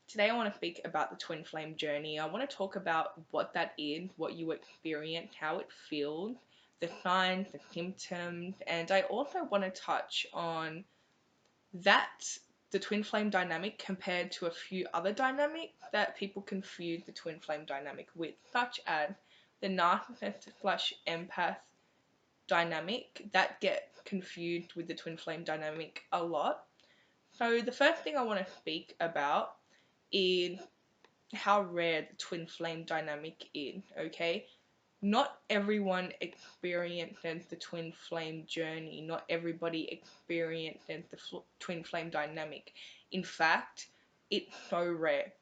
Today I want to speak about the twin flame journey. I want to talk about what that is, what you experience, how it feels, the signs, the symptoms, and I also want to touch on that the twin flame dynamic compared to a few other dynamics that people confuse the twin flame dynamic with, such as the narcissist slash empath dynamic that get confused with the twin flame dynamic a lot. So the first thing I want to speak about is how rare the twin flame dynamic is, okay? Not everyone experiences the twin flame journey. Not everybody experiences the twin flame dynamic. In fact, it's so rare.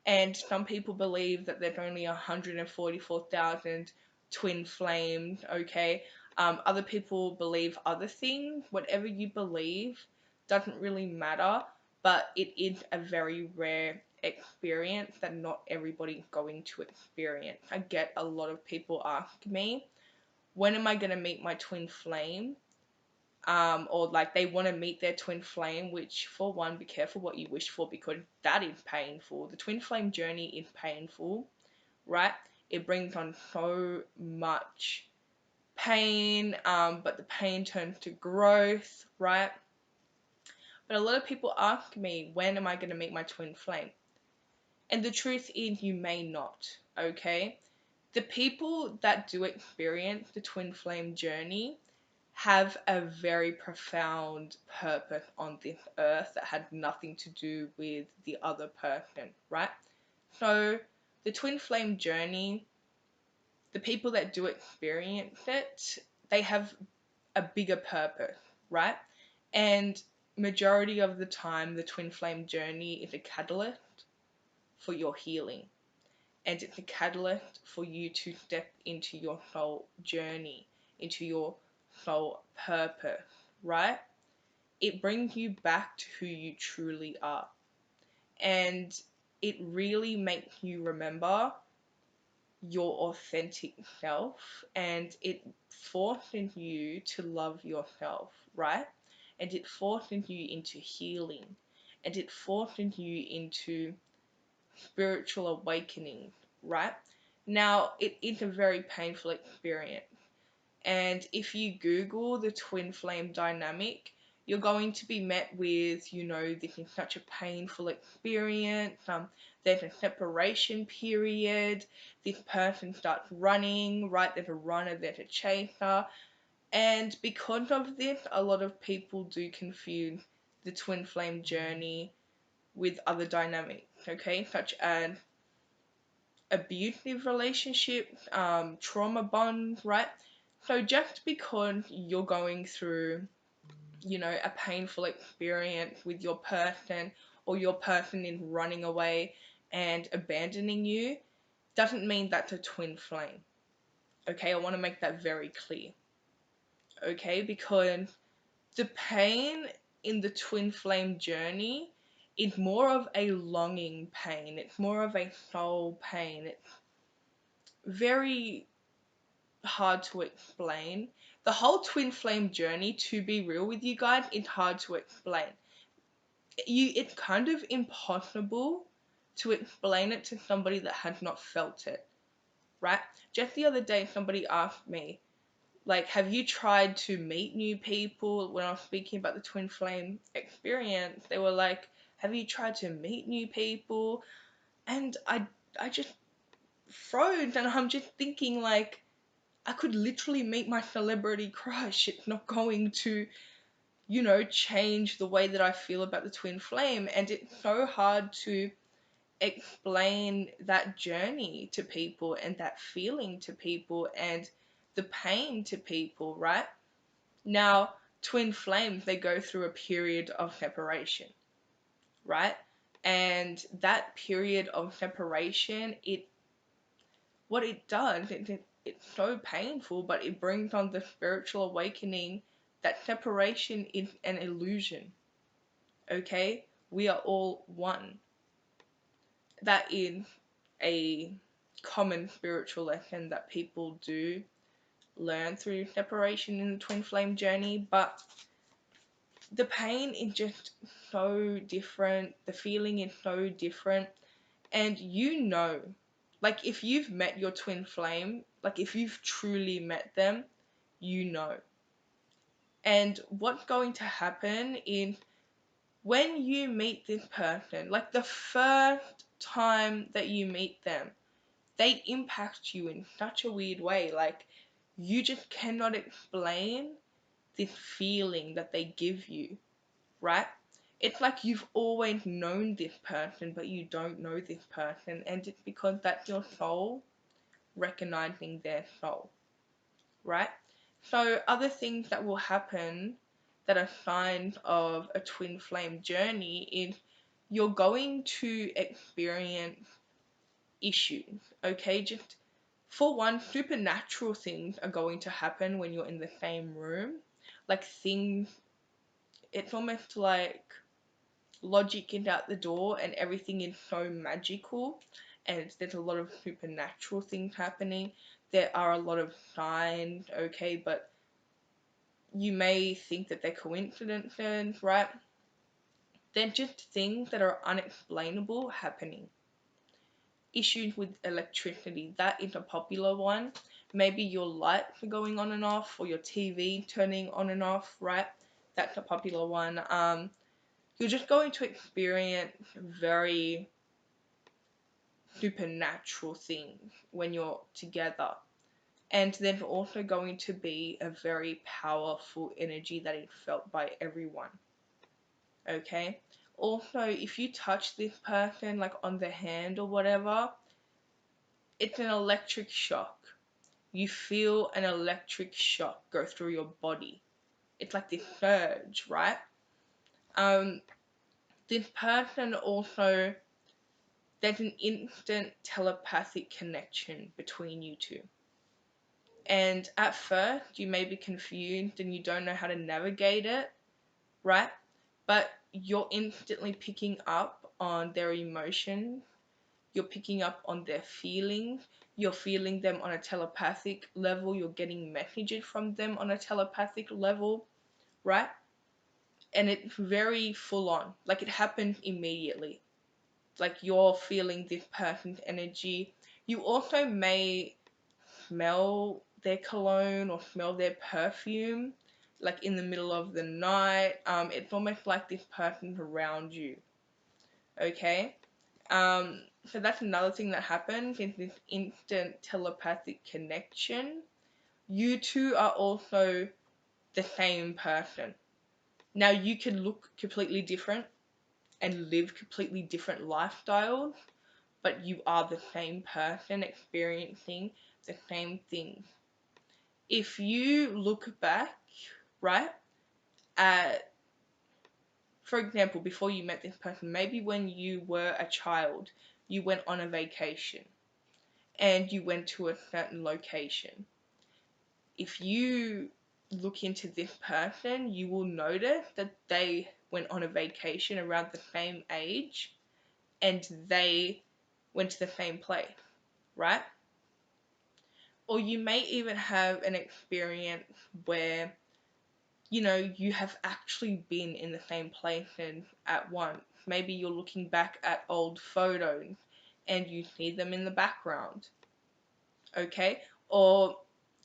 And some people believe that there's only 144,000 twin flames, okay? Other people believe other things. Whatever you believe doesn't really matter, but it is a very rare experience that not everybody's going to experience. I get a lot of people ask me, when am I going to meet my twin flame? Or like they want to meet their twin flame, which for one, be careful what you wish for because that is painful. The twin flame journey is painful, right? It brings on so much pain, but the pain turns to growth, right? But a lot of people ask me, when am I going to meet my twin flame? And the truth is, you may not, okay? The people that do experience the twin flame journey have a very profound purpose on this earth that had nothing to do with the other person, right? So, the twin flame journey, the people that do experience it, they have a bigger purpose, right? And majority of the time, the twin flame journey is a catalyst for your healing. And it's a catalyst for you to step into your soul journey, into your soul purpose, right? It brings you back to who you truly are. And it really makes you remember your authentic self, and it forces you to love yourself, right? And it forces you into healing, and it forces you into spiritual awakening, right? Now, it is a very painful experience. And if you Google the twin flame dynamic, you're going to be met with, this is such a painful experience. There's a separation period. This person starts running, right? There's a runner, there's a chaser. And because of this, a lot of people do confuse the twin flame journey with other dynamics, okay, such as abusive relationships, trauma bonds, right? So just because you're going through, a painful experience with your person, or your person is running away and abandoning you, doesn't mean that's a twin flame. Okay, I want to make that very clear. Okay, because the pain in the twin flame journey is more of a longing pain. It's more of a soul pain. It's very hard to explain. The whole twin flame journey, to be real with you guys, is hard to explain. It's kind of impossible to explain it to somebody that has not felt it, right? Just the other day, somebody asked me, like, have you tried to meet new people? When I was speaking about the twin flame experience, they were like, have you tried to meet new people? And I just froze, and I'm just thinking, like, I could literally meet my celebrity crush. It's not going to, change the way that I feel about the twin flame. And it's so hard to explain that journey to people and that feeling to people and the pain to people, right? Now, twin flames, they go through a period of separation, right? And that period of separation, what it does, it's so painful, but it brings on the spiritual awakening that separation is an illusion, okay? We are all one. That is a common spiritual lesson that people do learn through separation in the twin flame journey, but the pain is just so different, the feeling is so different, and like if you've met your twin flame, like if you've truly met them, you know. And what's going to happen is when you meet this person, like the first time that you meet them, they impact you in such a weird way. Like, you just cannot explain this feeling that they give you, right? It's like you've always known this person, but you don't know this person, and it's because that's your soul recognizing their soul, right? So, other things that will happen that are signs of a twin flame journey is you're going to experience issues, okay? Just for one, supernatural things are going to happen when you're in the same room. Like things, it's almost like logic is out the door and everything is so magical, and there's a lot of supernatural things happening. There are a lot of signs, okay, but you may think that they're coincidences, right? They're just things that are unexplainable happening. Issues with electricity, that is a popular one. Maybe your lights are going on and off, or your TV turning on and off, right? That's a popular one. You're just going to experience very supernatural things when you're together. And there's also going to be a very powerful energy that is felt by everyone. Okay? Also, if you touch this person like on the hand or whatever, it's an electric shock. You feel an electric shock go through your body. It's like this surge, right? Um, this person also, there's an instant telepathic connection between you two. And at first, you may be confused and you don't know how to navigate it, right? But you're instantly picking up on their emotions, you're picking up on their feelings, you're feeling them on a telepathic level, you're getting messages from them on a telepathic level, right? And it's very full on. Like it happens immediately. Like you're feeling this person's energy. You also may smell their cologne or smell their perfume, like in the middle of the night. It's almost like this person's around you. Okay? So that's another thing that happens is this instant telepathic connection. You two are also the same person. Now you can look completely different and live completely different lifestyles, but you are the same person experiencing the same things. If you look back, right, at, for example, before you met this person, maybe when you were a child, you went on a vacation and you went to a certain location. If you look into this person, you will notice that they went on a vacation around the same age and they went to the same place, right? Or you may even have an experience where, you have actually been in the same place and at once. Maybe you're looking back at old photos and you see them in the background, okay? Or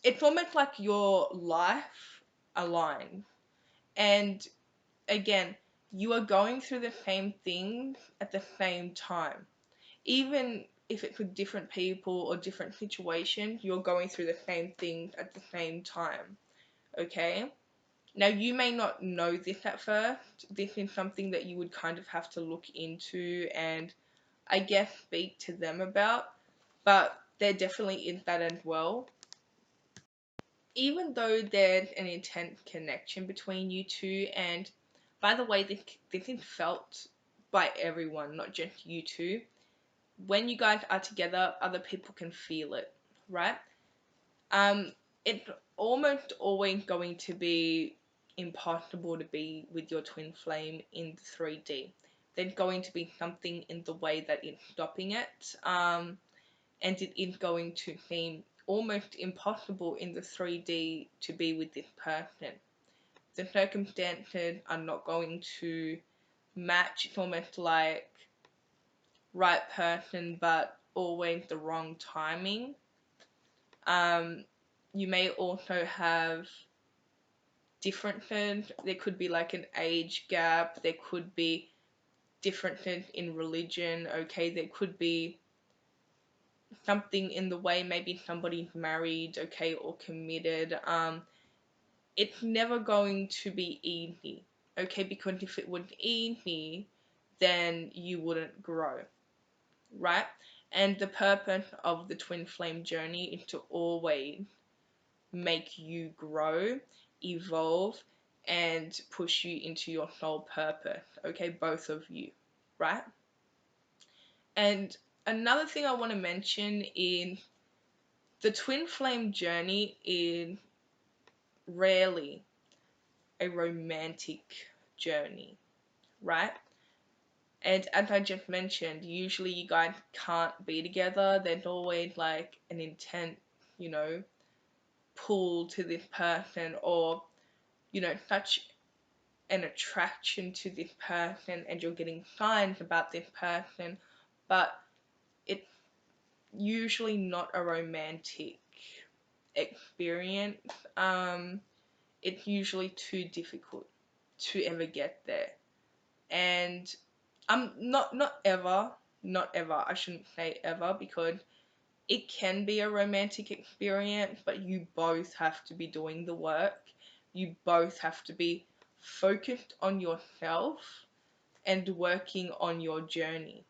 it's almost like your life aligns. And again, you are going through the same things at the same time. Even if it's with different people or different situations, you're going through the same things at the same time, okay? Now, you may not know this at first. This is something that you would kind of have to look into and, I guess, speak to them about, but there definitely is that as well. Even though there's an intense connection between you two, and by the way, this is felt by everyone, not just you two. When you guys are together, other people can feel it, right? It's almost always going to be impossible to be with your twin flame in 3D. There's going to be something in the way that it's stopping it, and it is going to seem almost impossible in the 3D to be with this person. the circumstances are not going to match. It's almost like right person, but always the wrong timing. Um, you may also have differences. There could be like an age gap. There could be differences in religion. Okay, there could be something in the way maybe somebody's married, okay, or committed. It's never going to be easy, okay, because if it was easy, then you wouldn't grow, right? And the purpose of the twin flame journey is to always make you grow, evolve, and push you into your soul purpose, okay, both of you, right? And another thing I want to mention is the twin flame journey is rarely a romantic journey, right? And as I just mentioned, usually you guys can't be together. There's always like an intent, you know, pull to this person, or, you know, such an attraction to this person, and you're getting signs about this person, but it's usually not a romantic experience. It's usually too difficult to ever get there. And not ever, I shouldn't say ever, because it can be a romantic experience, but you both have to be doing the work. You both have to be focused on yourself and working on your journey.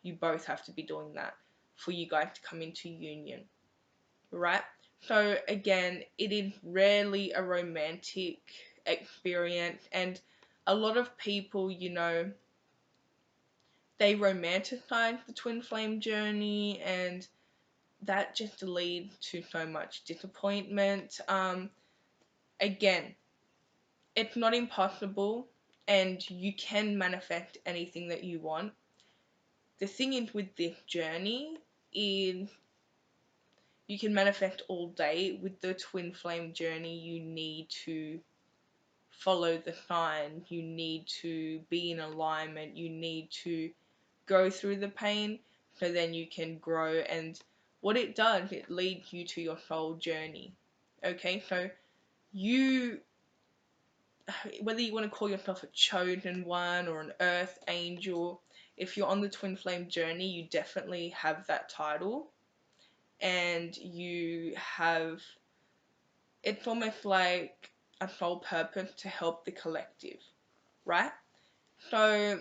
You both have to be doing that for you guys to come into union, right? So again, it is rarely a romantic experience, and a lot of people, you know, they romanticize the twin flame journey, and that just leads to so much disappointment. Again, it's not impossible, and you can manifest anything that you want. The thing is with this journey is you can manifest all day. With the twin flame journey, you need to follow the signs, you need to be in alignment, you need to go through the pain so then you can grow. And what it does, it leads you to your soul journey. Okay, so you, whether you want to call yourself a chosen one or an earth angel, if you're on the twin flame journey, you definitely have that title, and you have, it's almost like a sole purpose to help the collective, right? So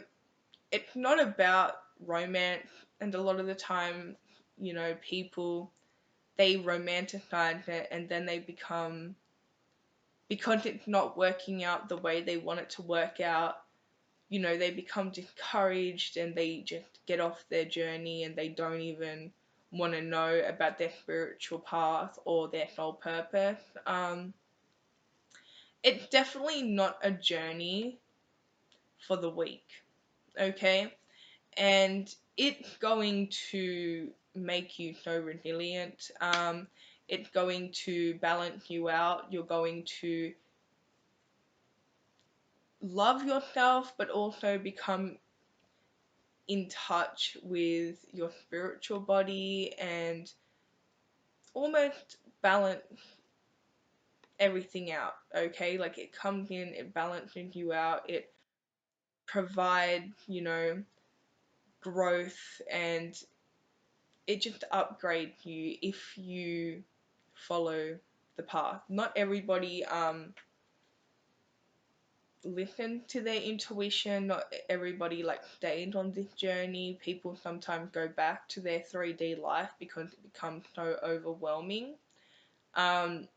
it's not about romance, and a lot of the time, you know, people, they romanticize it, and then they become, because it's not working out the way they want it to work out, you know, they become discouraged, and they just get off their journey, and they don't even want to know about their spiritual path or their soul purpose. It's definitely not a journey for the weak, okay? And it's going to make you so resilient. It's going to balance you out. You're going to love yourself, but also become in touch with your spiritual body, and almost balance everything out, okay? Like, it comes in, it balances you out, it provides, you know, growth, and it just upgrades you if you follow the path. Not everybody listen to their intuition, not everybody like stays on this journey. People sometimes go back to their 3D life because it becomes so overwhelming. Um,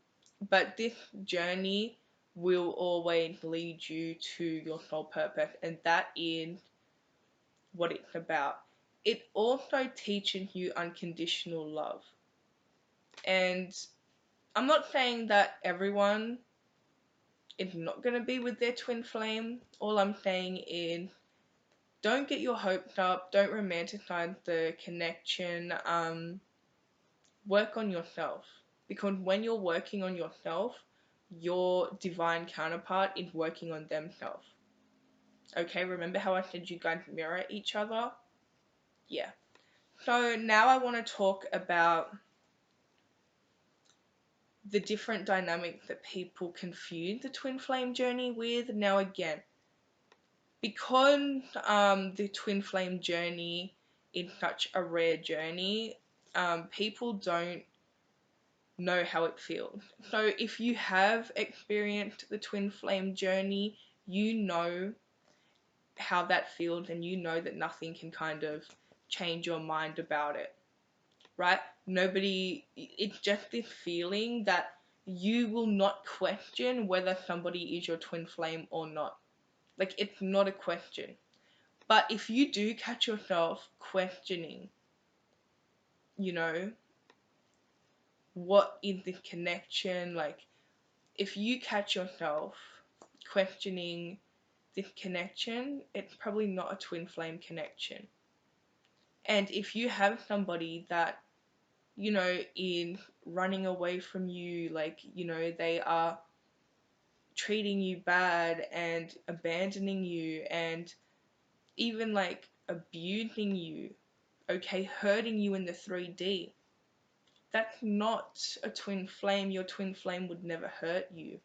but this journey will always lead you to your soul purpose, and that is what it's about. It also teaches you unconditional love. And I'm not saying that everyone is not going to be with their twin flame. All I'm saying is don't get your hopes up, don't romanticize the connection, work on yourself. Because when you're working on yourself, your divine counterpart is working on themselves. Okay, remember how I said you guys mirror each other? Yeah. So now I want to talk about the different dynamics that people confuse the twin flame journey with. Now again, because the twin flame journey is such a rare journey, people don't know how it feels. So if you have experienced the twin flame journey, you know how that feels, and you know that nothing can kind of change your mind about it, right? It's just this feeling that you will not question whether somebody is your twin flame or not. Like, it's not a question. But if you do catch yourself questioning, you know, what is this connection? Like, if you catch yourself questioning this connection, it's probably not a twin flame connection. And if you have somebody that, you know, is running away from you, like, you know, they are treating you bad and abandoning you and even like abusing you, okay, hurting you in the 3D, that's not a twin flame. Your twin flame would never hurt you.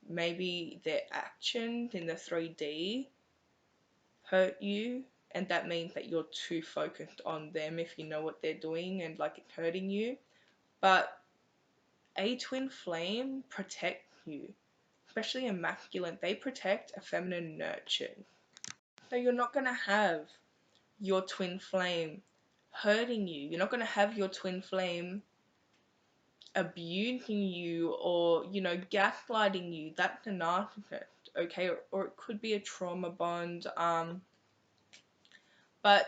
Maybe their actions in the 3D hurt you, and that means that you're too focused on them if you know what they're doing and like it's hurting you. But a twin flame protects you, especially a masculine. They protect, a feminine nurtures. So you're not going to have your twin flame hurting you. You're not going to have your twin flame abusing you or, you know, gaslighting you. That's a narcissist, okay? Or it could be a trauma bond. But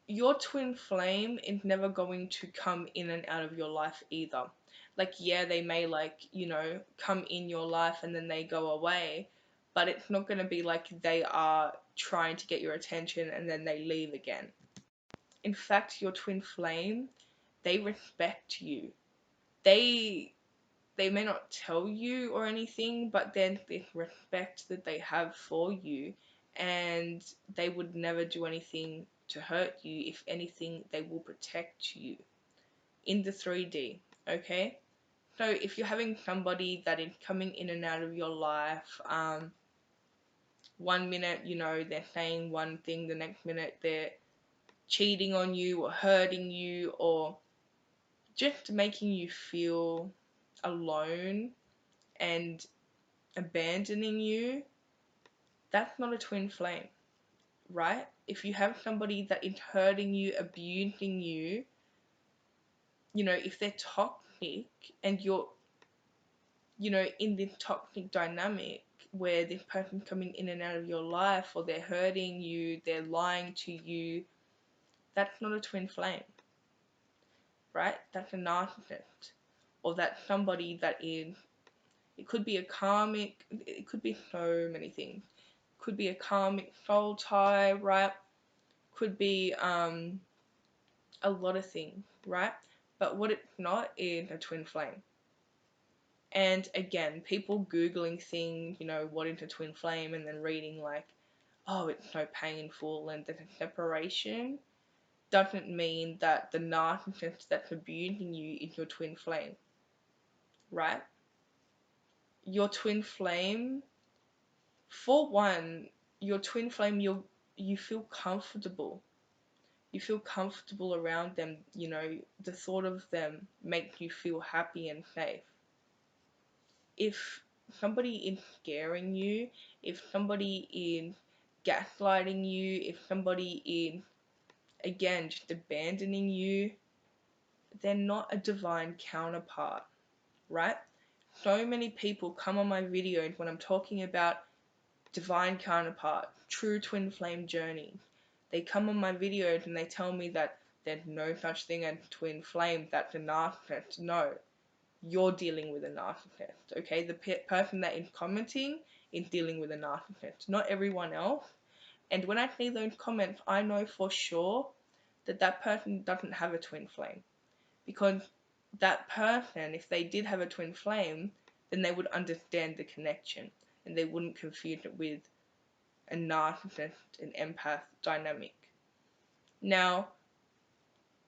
your twin flame is never going to come in and out of your life either. Like, yeah, they may, like, you know, come in your life and then they go away, but it's not going to be like they are trying to get your attention and then they leave again. In fact, your twin flame, they respect you. They may not tell you or anything, but then the respect that they have for you, and they would never do anything to hurt you. If anything, they will protect you in the 3D, okay? So if you're having somebody that is coming in and out of your life, 1 minute, you know, they're saying one thing, the next minute they're cheating on you or hurting you or just making you feel alone and abandoning you, that's not a twin flame, right? If you have somebody that is hurting you, abusing you, you know, if they're toxic and you're, you know, in this toxic dynamic where this person's coming in and out of your life, or they're hurting you, they're lying to you, that's not a twin flame, right? That's a narcissist. Or that's somebody that is, it could be a karmic, it could be so many things. Could be a karmic soul tie, right? Could be a lot of things, right? But what it's not is a twin flame. And again, people Googling things, you know, what is a twin flame, and then reading like, oh, it's so painful and there's a separation, doesn't mean that the narcissist that's abusing you is your twin flame, right? Your twin flame, for one, your twin flame, you feel comfortable. You feel comfortable around them, you know, the thought of them makes you feel happy and safe. If somebody is scaring you, if somebody is gaslighting you, if somebody is, again, just abandoning you, they're not a divine counterpart, right? So many people come on my videos when I'm talking about divine counterpart, true twin flame journey. They come on my videos and they tell me that there's no such thing as twin flame, that's a narcissist. No, you're dealing with a narcissist, okay? The person that is commenting is dealing with a narcissist, not everyone else. And when I see those comments, I know for sure that that person doesn't have a twin flame. Because that person, if they did have a twin flame, then they would understand the connection and they wouldn't confuse it with a narcissist and empath dynamic. Now,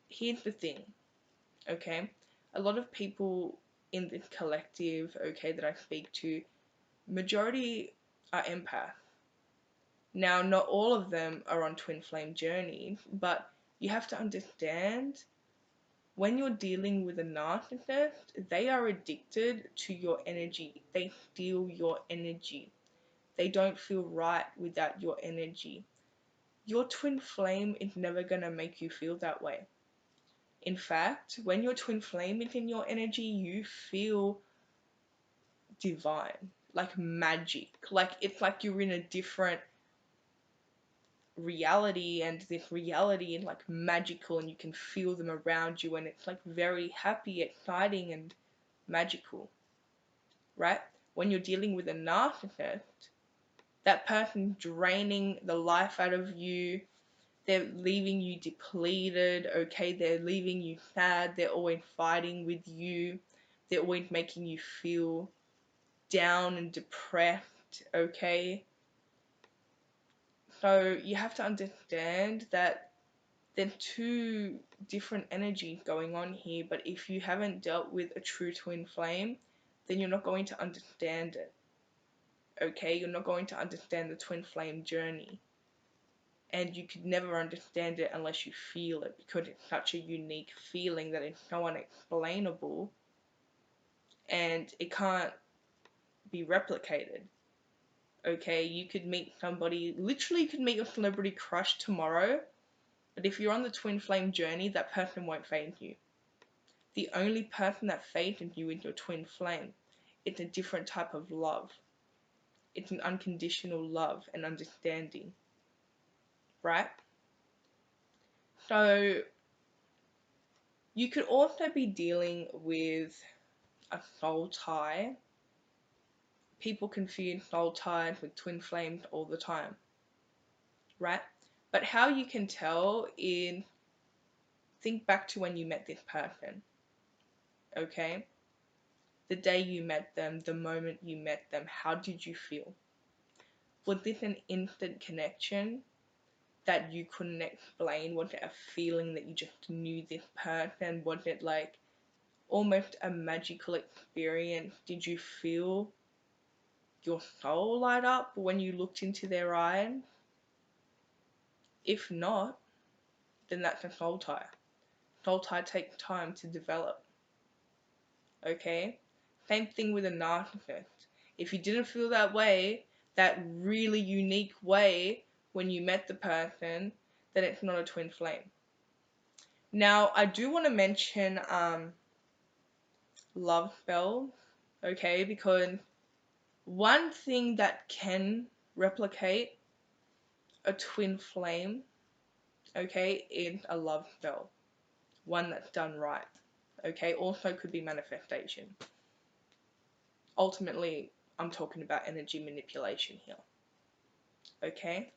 here's the thing, okay? A lot of people in this collective, okay, that I speak to, majority are empath. Now, not all of them are on twin flame journeys, but you have to understand when you're dealing with a narcissist, they are addicted to your energy. They steal your energy. They don't feel right without your energy. Your twin flame is never going to make you feel that way. In fact, when your twin flame is in your energy, you feel divine, like magic. Like it's like you're in a different reality, and this reality is like magical and you can feel them around you, and it's like very happy, exciting, and magical, right? When you're dealing with a narcissist, that person draining the life out of you, they're leaving you depleted, okay? They're leaving you sad, they're always fighting with you, they're always making you feel down and depressed, okay? So you have to understand that there's two different energies going on here, but if you haven't dealt with a true twin flame, then you're not going to understand it, okay? You're not going to understand the twin flame journey. And you could never understand it unless you feel it, because it's such a unique feeling that it's so unexplainable and it can't be replicated. Okay, you could meet somebody, literally you could meet your celebrity crush tomorrow, but if you're on the twin flame journey, that person won't fade you. The only person that fades you is your twin flame. It's a different type of love. It's an unconditional love and understanding, right? So you could also be dealing with a soul tie. People confuse soul ties with twin flames all the time, right? But how you can tell is think back to when you met this person, okay? The day you met them, the moment you met them, how did you feel? Was this an instant connection that you couldn't explain? Was it a feeling that you just knew this person? Was it like almost a magical experience? Did you feel your soul light up when you looked into their eyes? If not, then that's a soul tie. Soul tie takes time to develop, okay? Same thing with a narcissist. If you didn't feel that way, that really unique way when you met the person, then it's not a twin flame. Now, I do want to mention love spells, okay? Because one thing that can replicate a twin flame, okay, is a love spell. One that's done right, okay? Also could be manifestation. Ultimately, I'm talking about energy manipulation here, okay?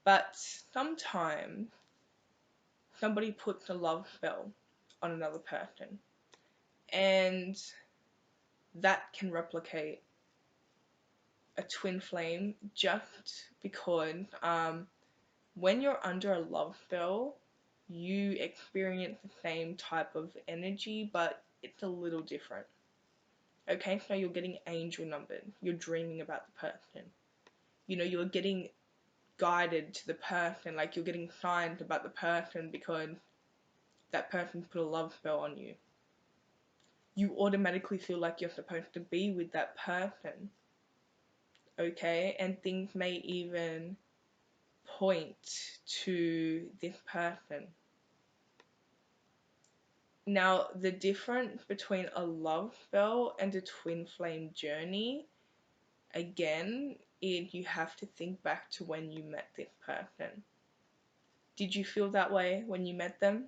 But sometimes somebody puts a love spell on another person, and that can replicate a twin flame just because when you're under a love spell, you experience the same type of energy, but it's a little different. Okay, so you're getting angel numbered, you're dreaming about the person, you're getting guided to the person, like you're getting signs about the person because that person put a love spell on you. You automatically feel like you're supposed to be with that person, okay? And things may even point to this person. Now, the difference between a love spell and a twin flame journey, again, is you have to think back to when you met this person. Did you feel that way when you met them?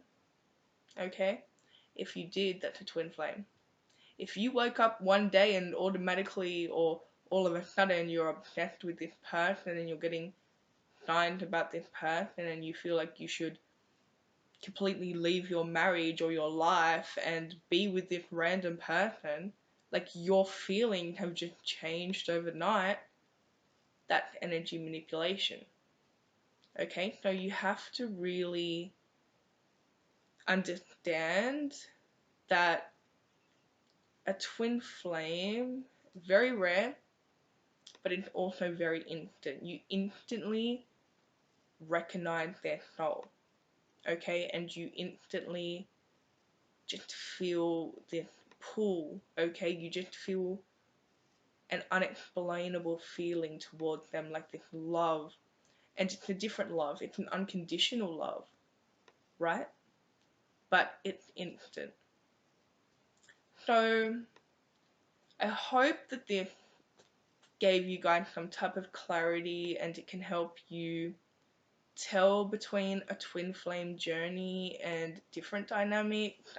Okay? If you did, that's a twin flame. If you woke up one day and automatically or all of a sudden you're obsessed with this person and you're getting signs about this person and you feel like you should completely leave your marriage or your life and be with this random person, like your feelings have just changed overnight, that's energy manipulation. Okay, so you have to really understand that a twin flame, very rare, but it's also very instant. You instantly recognize their soul, okay, and you instantly just feel this pull, okay, you just feel an unexplainable feeling towards them, like this love, and it's a different love, it's an unconditional love, right? But it's instant. So I hope that this gave you guys some type of clarity and it can help you tell between a twin flame journey and different dynamics.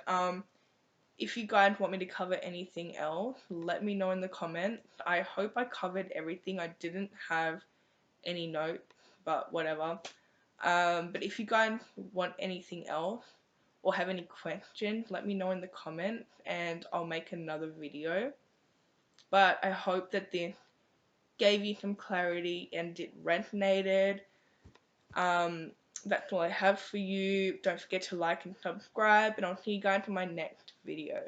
If you guys want me to cover anything else, let me know in the comments. I hope I covered everything. I didn't have any notes, but whatever. But if you guys want anything else or have any questions, let me know in the comments and I'll make another video. But I hope that this gave you some clarity and it resonated. That's all I have for you. Don't forget to like and subscribe, and I'll see you guys in my next video.